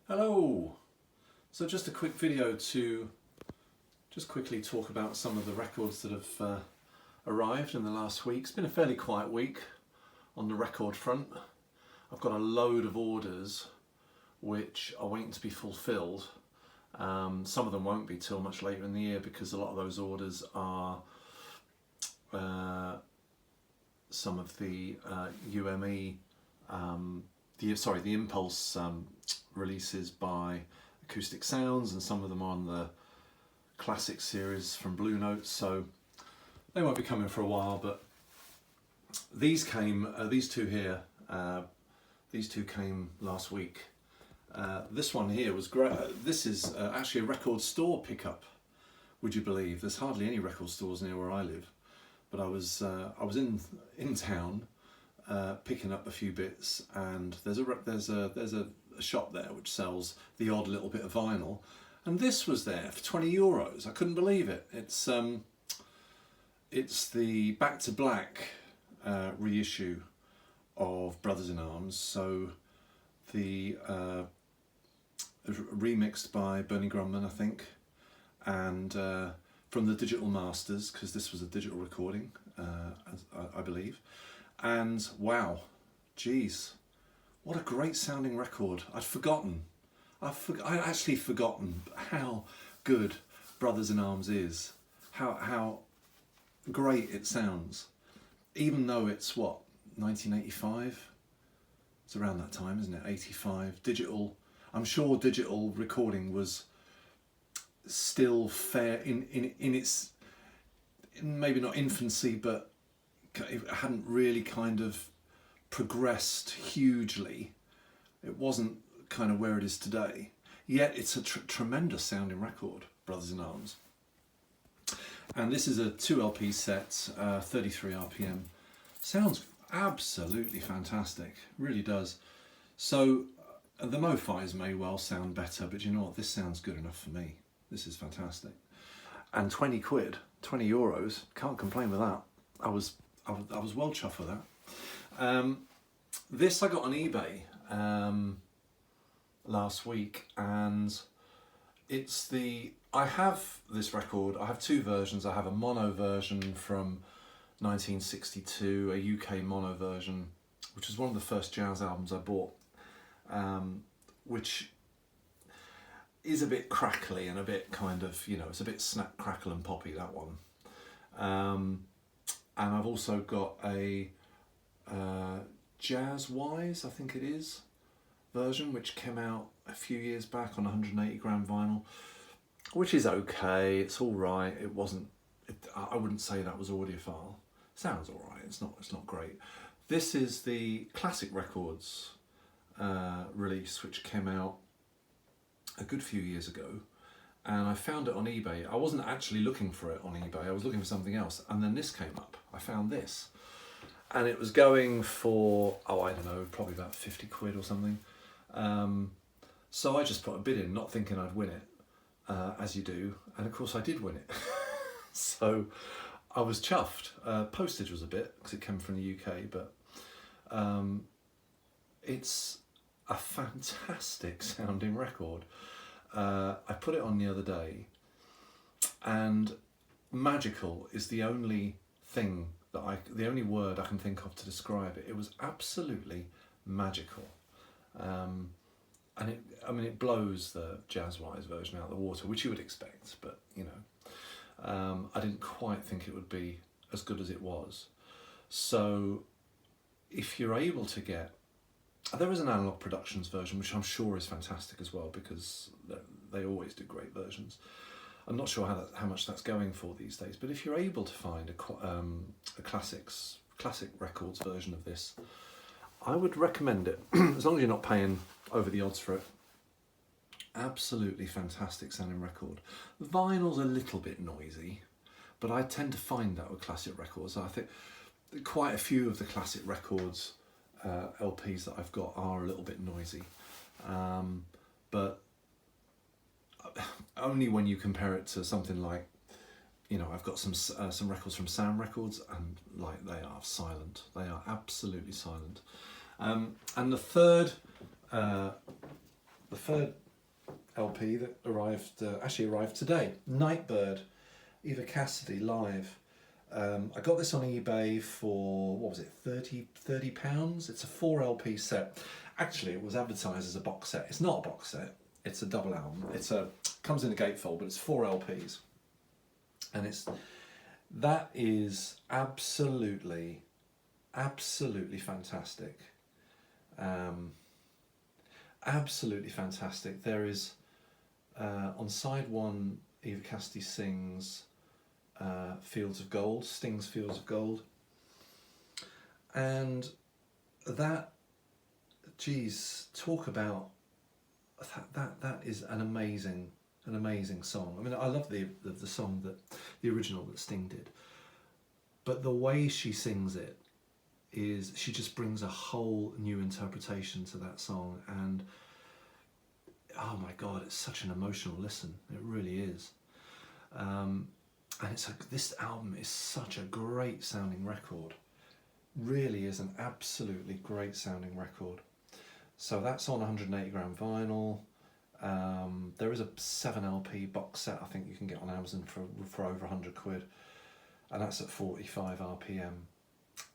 Hello! So just a quick video to just quickly talk about some of the records that have arrived in the last week. It's been a fairly quiet week on the record front. I've got a load of orders which are waiting to be fulfilled. Some of them won't be till much later in the year because a lot of those orders are some of the UME, the Impulse releases by Acoustic Sounds, and some of them are on the classic series from Blue Note, so they won't be coming for a while. But these came, these two here, these two came last week. This one here was great. This is actually a record store pickup, would you believe? There's hardly any record stores near where I live, but I was in town picking up a few bits, and there's a shop there which sells the odd little bit of vinyl, and this was there for €20. I couldn't believe it. It's the Back to Black reissue of Brothers in Arms, so the remixed by Bernie Grumman, I think, and from the Digital Masters, because this was a digital recording, I believe. And wow, geez, what a great sounding record. I'd actually forgotten how good Brothers in Arms is, how great it sounds, even though it's what, 1985? It's around that time, isn't it? 85. Digital, I'm sure digital recording was still fair in its, maybe not infancy, but it hadn't really kind of progressed hugely. It wasn't kind of where it is today. Yet it's a tremendous sounding record, Brothers in Arms. And this is a 2 LP set, 33 RPM. Sounds absolutely fantastic, really does. So the Mo-Fis may well sound better, but you know what? This sounds good enough for me. This is fantastic. And 20 quid, €20, can't complain with that. I was well chuffed with that. This I got on eBay last week, and I have this record. I have two versions. I have a mono version from 1962, a UK mono version, which was one of the first jazz albums I bought, which is a bit crackly and a bit kind of, you know, it's a bit snap, crackle and poppy, that one. And I've also got a Jazz Wise, I think it is, version, which came out a few years back on 180 gram vinyl, which is okay. It's all right. It wasn't. I wouldn't say that was audiophile. Sounds all right. It's not great. This is the Classic Records release, which came out a good few years ago, and I found it on eBay. I wasn't actually looking for it on eBay. I was looking for something else, and then this came up. I found this, and it was going for, oh, I don't know, probably about 50 quid or something. So I just put a bid in, not thinking I'd win it, as you do, and of course I did win it. So I was chuffed. Postage was a bit, because it came from the UK, but it's a fantastic sounding record. I put it on the other day, and magical is the only thing the only word I can think of to describe it. It was absolutely magical. And it blows the Jazz-Wise version out of the water, which you would expect, but you know, I didn't quite think it would be as good as it was. So if you're able to get, there is an Analog Productions version, which I'm sure is fantastic as well, because they always do great versions. I'm not sure how much that's going for these days, but if you're able to find a classic records version of this, I would recommend it, as long as you're not paying over the odds for it. Absolutely fantastic sounding record. The vinyl's a little bit noisy, but I tend to find that with classic records. I think quite a few of the classic records LPs that I've got are a little bit noisy, but only when you compare it to something like, you know, I've got some records from Sound Records, and like, they are silent. They are absolutely silent. And the third the third LP that actually arrived today. Nightbird, Eva Cassidy live. I got this on eBay for, what was it, £30? It's a 4 LP set. Actually, it was advertised as a box set. It's not a box set, it's a double album. Comes in a gatefold, but it's 4 LPs. And that is absolutely fantastic. Absolutely fantastic. There is, on side 1, Eva Cassidy sings Fields of Gold, Sting's Fields of Gold. And that, geez, talk about, that is an amazing song. I mean, I love the song, the original that Sting did. But the way she sings it is, she just brings a whole new interpretation to that song, and oh my God, it's such an emotional listen. It really is. And this album is such a great sounding record. Really is an absolutely great sounding record. So that's on 180 gram vinyl. There is a 7 LP box set I think you can get on Amazon for over 100 quid, and that's at 45 RPM.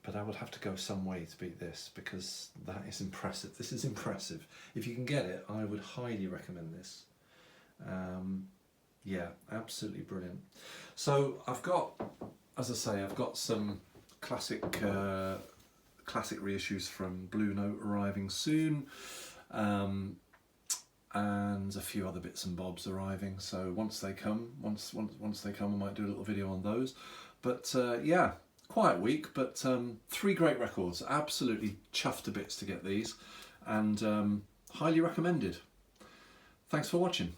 But I would have to go some way to beat this, because that is impressive. This is impressive. If you can get it, I would highly recommend this. Yeah, absolutely brilliant. So I've got, as I say, I've got some classic reissues from Blue Note arriving soon, and a few other bits and bobs arriving. So once they come, I might do a little video on those. But yeah, quiet week, but 3 great records. Absolutely chuffed to bits to get these, and highly recommended. Thanks for watching.